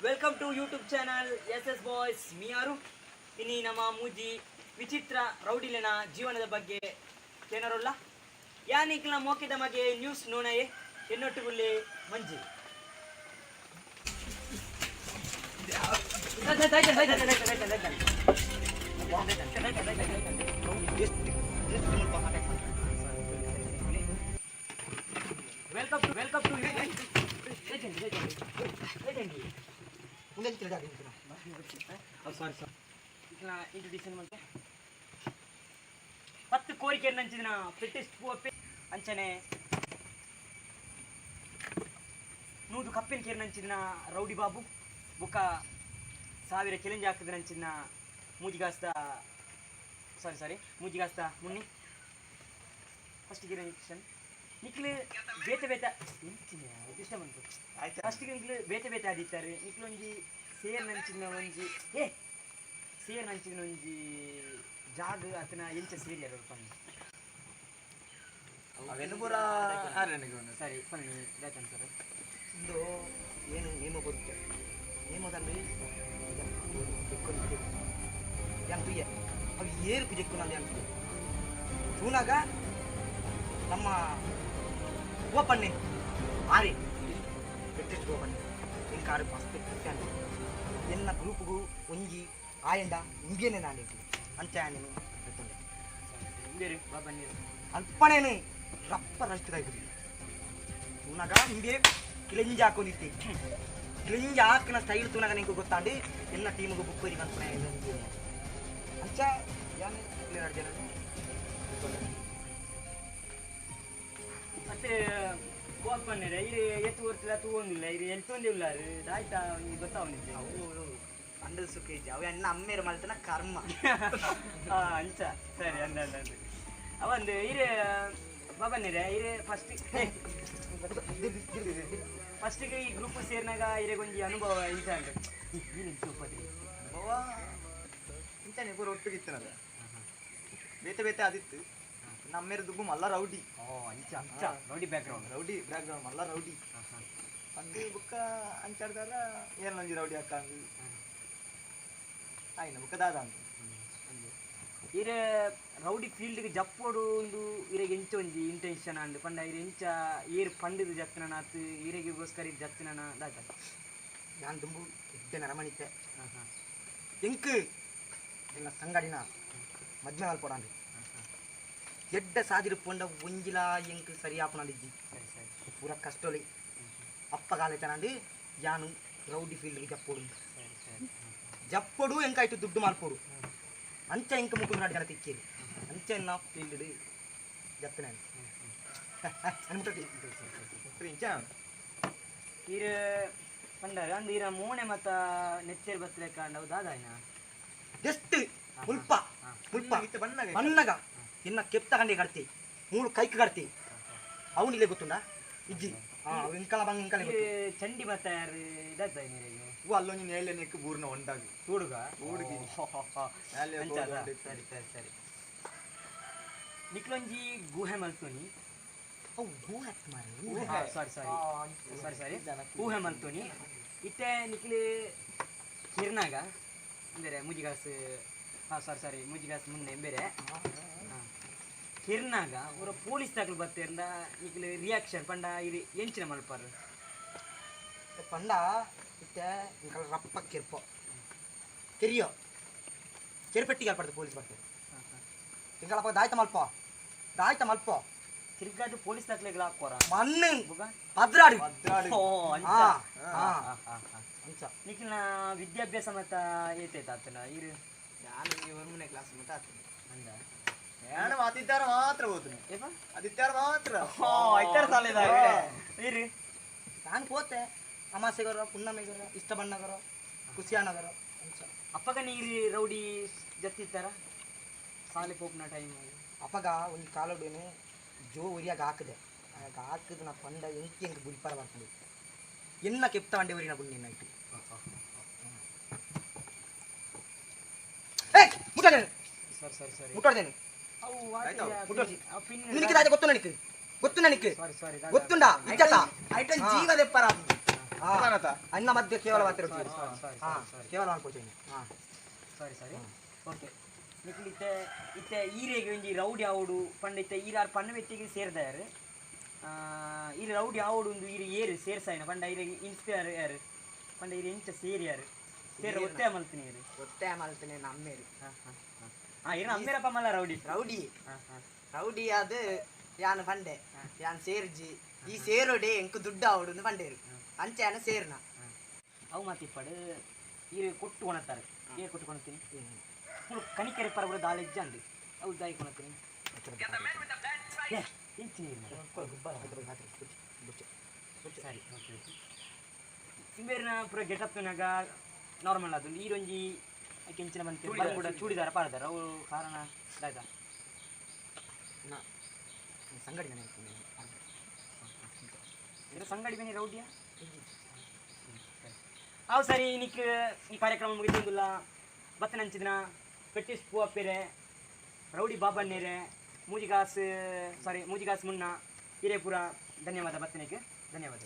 Welcome to YouTube channel SS boys. ಯಾರು ಇನ್ನು ನಮ್ಮ ಮೂಜಿ ವಿಚಿತ್ರ ರೌಡಿಲಿನ ಜೀವನದ ಬಗ್ಗೆ ಕೇನರೋಲ್ಲ ಯಾನಿಕ್ಲ ಮೋಕಿದ ಮಗೆ ನ್ಯೂಸ್ ನೋಣಯೆ ಎನ್ನೊಟ್ಟುಗುಳ್ಳಿ ಮಂಜಿ ವೆಲ್ಕಮ್ ಟು ಇಂಟ್ರೊಡ್ಯೂಷನ್ ಮಾಡ್ತೆ 10 ಕೋರಿಕೆ ನಂಚಿನ ಫಿಟ್ಟೆಸ್ಟ್ ಅಂಚನೆ 100 ಕಪ್ಪಿನ ಕೇರ್ ನಂಚಿನ ರೌಡಿ ಬಾಬು ಬುಕ್ಕ 1000 ಚಾಲೆಂಜ್ ಹಾಕಿದ ನಂಚಿನ ಮೂಜಿಗಾಸ್ತ ಮುನ್ನಿ ಫಸ್ಟ್ ಗಿರೇಷನ್ ನಿಕ್ಲು ಬೇತೆ ಇಷ್ಟ ಬಂತು ಆಯ್ತು. ಫಸ್ಟಿಗೆ ನಿಕ್ಲು ಬೇತೆ ಆದಿತ್ತಾರೆ ನಿಕ್ಲು ಒಂಜಿ ಸೇರ್ ನಂಚಿನ ಒಂಜಿ ಜಾಗ ಅತನ ಎಂಚ ಸೇರಿ ಅವರು ಪನ್ನಿ ಸರಿ ಪನ್ನಿ ಬೇಕಂತಾರೆ ಇಂದು ಏನು ನೇಮ ಬರುತ್ತೆ ನೇಮದಲ್ಲಿ ಎಂಪಿಯ ಅವು ಏರು ಜೆಕ್ಕು ನಂದು ಎಂಪಿ ತೂನಾಗ ನಮ್ಮ ಓಪನ್ನೆ ಆರಿ ಬೆಟ್ಟೆಸ್ಟ್ ಓಪನ್ನೆ ಇನ್ನು ಕಾರು ಮಸ್ತ್ ಕ್ರಿಸ್ಟಿಯಾನಿ ಎನ್ನ ಗ್ರೂಪ್ಗೂ ಒಂಜಿ ಆಯಂಡ ಇಂಗೇನೆ ನಾನು ಅಂಚಾನೆ ಬೇರೆ ಬಾಬಾ ನೀರು ಅಲ್ಪನೇನೆ ರಪ್ಪ ರಷ್ಟದಾಗಿ ತೂನಾಗ ಹಿಂಗೆ ಕಿಲೆಂಜ್ ಹಾಕೊಂಡಿದ್ದೆ ಕಿಲೆಂಜ್ ಹಾಕಿನ ಸ್ಟೈಲ್ ತೂನಾಗ ನಿಂಗೆ ಗೊತ್ತಾಂಡಿ ಎಲ್ಲ ಟೀಮಿಗೂ ಬುಕ್ಕರಿ ಅನ್ಪಣೆ ಅಂಚ ಯಾನೆ ಕ್ಲಿಯರ್ ಜನ ಮತ್ತೆ ಹೋಗ್ ಬನ್ನಿರ ಇದು ಎತ್ತು ಹೊರ್ತಿಲ್ಲ ತಗೊಂಡಿಲ್ಲ ಇದು ಎಂತೊಂದಿಲ್ಲಾರು ಆಯ್ತಾ ಗೊತ್ತಾವನಿದ್ದೆ ಅವರು ಅಂಡಲ್ ಸುಖೇಜ್ ಅವ ಅಣ್ಣ ಅಮ್ಮೇರು ಮಾಡ್ತಾನ ಕರ್ಮ ಅಂಚ ಸರಿ ಅಂದ ಅವಂದು ಇರೇ ಬಾಬನ್ನಿರ ಇರೇ ಫಸ್ಟಿಗೆ ಈ ಗ್ರೂಪ್ ಸೇರಿನಾಗ ಇರೇಗೊಂಜಿ ಅನುಭವ ಇಂಚ ಅಂದ್ರೆ ಸೂಪರಿ ಅನುಭವ ಇಂತಾನೆ ಪೂರ ಒಟ್ಟಿಗಿತ್ತನದ ಬೇತೆ ಆದಿತ್ತು ನಮ್ಮೇರ ದುಬ್ಬು ಮಲ್ಲ ರೌಡಿ ರೌಡಿ ಬ್ಯಾಕ್ಗ್ರೌಂಡ್ ಮಲ್ಲ ರೌಡಿ ಅಂದು ಬುಕ್ಕ ಅಂಚಾಡ್ದಾರ ಏನೊಂಜಿ ರೌಡಿ ಅಕ್ಕ ಅಂದು ಆಯ್ನ ಬುಕ್ಕ ದಾದ ಅಂತ ಇರೆ ರೌಡಿ ಫೀಲ್ಡ್ಗೆ ಜಪ್ಪೋಡು ಒಂದು ಇರೆಗೆ ಎಂಚ ಒಂಜಿ ಇಂಟೆನ್ಷನ್ ಅಂಡ್ ಪಂಡ ಇರೆ ಎಂಚ ಏರು ಪಂಡಿದು ಜತ್ತಿನ ಆತು ಇರೆಗೆಗೋಸ್ಕರ ಇದು ಜತ್ತಿನ ದಾಟ ನಾನು ದುಂಬು ಇದ್ದೆ ನರಮಣಿತೆ ಎಂಕ್ ಎಲ್ಲ ಸಂಗಡಿನ ಮದ್ಮೆ ಮಲ್ಪೊಡಾಂಡು ಎಡ್ಡ ಸಾದಿರು ಪೊಂಡ ಒಂಜಿಲ ಎಂಕ್ ಸರಿ ಆಪನಲ್ಲಿದ್ದಿ ಪೂರ ಕಷ್ಟೊಲಿ ಅಪ್ಪಗಾಲೈತನಂಡು ಯಾನು ರೌಡಿ ಫೀಲ್ಡ್ಗೆ ಜಪ್ಪೊಡು ಎಂಕಾಯ್ತು ದುಡ್ಡು ಮಾಲ್ಪೋಡು ಅಂಚ ಎಂಕ ಮುಕ್ಕುದು ನಾಡು ಜನ ತಿಕ್ಕೇರಿ ಅಂಚ ಎನ್ನ ಫೀಲ್ಡ್ ಜಪ್ಪನ ಇರ ಪಂಡಾರ ಅಂದ್ ಇರ ಮೋಣೆ ಮತ್ತ ನೆಚ್ಚೇರಿ ಬತ್ತಲೆ ಕಾಂಡವು ದಾದಾಯ್ನ ಜಸ್ಟ್ ಮುಲ್ಪ ಬಣ್ಣಗ ಇನ್ನ ಕೆಪ್ತ ಕಂಡೆ ಕಡ್ತಿ 3 ಕೈಕ್ ಕಡ್ತಿ ಅವನಿಲ್ಲೇ ಗೊತ್ತುಂಡ ಇಜ್ಜಿ ಇಂಕಲ ಬಂಗ ಇಂಕಲ ಚಂಡಿ ಮತ್ತ ಯಾರು ಇದಾಯ್ತಾ ನೀರಿಗೆ ಅಲ್ಲೊಂದು ನೇಲೆ ನೆಕ್ ಬೂರ್ನ ಒಂದಾಗಿ ಹುಡುಗಿ ಸರಿ ನಿಕ್ಲೊಂಜಿ ಗುಹೆ ಮಲ್ತೋನಿ ಊಹೆ ಮಲ್ತೋನಿ ಇತ್ತೆ ನಿಕ್ಲಿ ಕಿರ್ನಾಗ ಬೇರೆ ಮುಜಿಗಾಸ್ ಮುಜಿಗಾಸ್ ಮುಂದೆ ಬೇರೆ ಕಿರ್ನಾಗ ಅವರ ಪೊಲೀಸ್ ದಾಖಲು ಬರ್ತಿರಂದ ನಿಕ್ಲಿ ರಿಯಾಕ್ಷನ್ ಪಂಡ ಇದು ಎಂಚಿನ ಮಲ್ಪಾರು ಪಂಡ ಇತ್ತೆ ಇಂಕಲ ರಪ್ಪ ಕೆರ್ಪೋ ಕೆರಿಯೋ ಕೆರ್ಪೆಟ್ಟಿಗೆ ಪಡ್ದು ಪೊಲೀಸ್ ಬರ್ತಾರೆ ಇಂಕಲಪ್ಪ ದಾಯ್ತ ಮಲ್ಪೋ ತಿರ್ಗಾಡು ಪೊಲೀಸ್ ದಾಖಲೆಗಳು ಹಾಕೋರ ಮಣ್ಣು ಭದ್ರಾಡಿ ನಿಖಿಲ್ನ ವಿದ್ಯಾಭ್ಯಾಸ ಮತ್ತ ಏತೈತ ಆತನ ಇರು ನಾನು 1ನೇ ಕ್ಲಾಸ್ ಮಟ್ಟ ಆಗ್ತದೆ ಅಂದ ನಾನು ಆದಿತ್ಯವಾರ ಮಾತ್ರ ಹೋಗ್ತೀನಿ ಆದಿತ್ಯವಾರ ಮಾತ್ರ ಇರು ನಾನು ಪೋತೆ ಅಮಾಸೆಗರ ಪುಣ್ಣಮೆಗರ ಇಷ್ಟ ಬಣ್ಣಗರ ಖುಷಿಯಾನಗರ ಅಪ್ಪಗ ನೀರು ರೌಡಿ ಜತ್ತಿತ್ತಾರ ಸಾಲಿ ಪೋಪ್ನ ಟೈಮ್ ಅಪ್ಪಗ ಒಂದು ಕಾಲೋಡೇನೆ ಜೋ ಉರಿಯಾಗ ಹಾಕಿದೆ ಹಾಕಿದ ನಾ ಪಂಡ ಎಂಕಿ ಎಂಕ್ ಬುಲ್ಪರ ಬರ್ತದೆ ಎನ್ನ ಕೆಪ್ತ ಅಂಡೆ ಊರಿನ ಬುಣ್ಣಿ ನೈಟ್ ಮುಟ್ಟಾಡ್ದೇನೆ ಗೊತ್ತು ನನಗೆ ಗೊತ್ತುಂಡ ಇಜ್ಜತ ಜೀವ ದೆಪ್ಪರ ಅನ್ನ ಮಧ್ಯೆ ಕೇವಲ ಮಾತಾಡ್ತೀವಿ ಕೇವಲ ಅನ್ಕೊಳ್ತೀನಿ ಸಾರಿ ಓಕೆ ನಿಖಿಲ್ ಇತ್ತೆ ಈರೆಗೆ ಒಂಜಿ ರೌಡಿ ಆವಡು ಪಂಡ ಇತ್ತೆ ಈರಾರು ಪಣ್ಣ ವ್ಯಕ್ತಿಗೆ ಸೇರ್ದಾರು ಈ ರೌಡಿ ಆವಡು ಒಂದು ಈರು ಏರು ಸೇರ್ಸಾಯಿನ ಪಂಡ ಈರಿಗೆ ಇನ್ಸ್ಪೈರ್ ಯಾರು ಪಂಡ ಈರು ಎಂಚ ಸೇರಿ ಯಾರು ಸೇರ ಒತ್ತಾಯ ಮಲ್ತೀನಿ ಇರು ಒತ್ತಾಯ ಮಲ್ತೀನಿ ಅಮ್ಮೇರು ಏನು ಅಮ್ಮೇರಪ್ಪ ಮಲ್ಲ ರೌಡಿ ರೌಡಿ ಅದು ಯಾನು ಪಂಡೆ ಯಾನ್ ಸೇರ್ಜಿ ಈ ಸೇರೋಡೆ ಎಂಕು ದುಡ್ಡು ಆವಡು ಪಂಡೇರು ಅಂಚೆ ಯಾನ ಸೇರ್ನ ಅವು ಮಾತಿಪ್ಪಡು ಈರು ಕೊಟ್ಟು ಕೊಣತ್ತಾರೆ ಏರು ಕೊಟ್ಟು ಕೊಣ್ತೀನಿ ಕಣಿಕೆರೆ ಪರ ಕೂಡ ದಾಳಿ ಜಂಡು ಅವು ದಾಯಿ ಕೊಣತೀನಿ ಸರಿ ಓಕೆ ಸಿಂಬೇರಿನ ಪೂರ ಗೆಟಪ್ನಾಗ ನಾರ್ಮಲ್ ಅದು ಈರೊಂಜಿ ಕೆಂಚಿನ ಬಂತು ಕೂಡ ಚೂಡಿದಾರ ಪಾಡ್ದಾರ ಅವು ಕಾರಣ ಆಯ್ತಾ ಸಂಗಡಿ ಸಂಗಡಿ ಬೇನೆ ರೌಡಿಯ ಅವು ಸರಿ ನಿಕ್ ಈ ಕಾರ್ಯಕ್ರಮ ಮುಗಿದಿಲ್ಲ ಬತ್ತನ ಹಂಚಿದಿನ ಪೆಟ್ಟಿಸ್ ಪೂ ಅಪ್ಪೇರೆ ರೌಡಿ ಬಾಬಣ್ಣೇರೆ ಮೂಜಿಗಾಸ್ ಮುನ್ನ ಹಿರೇಪುರ ಧನ್ಯವಾದ ಬತ್ತನಿಗೆ ಧನ್ಯವಾದ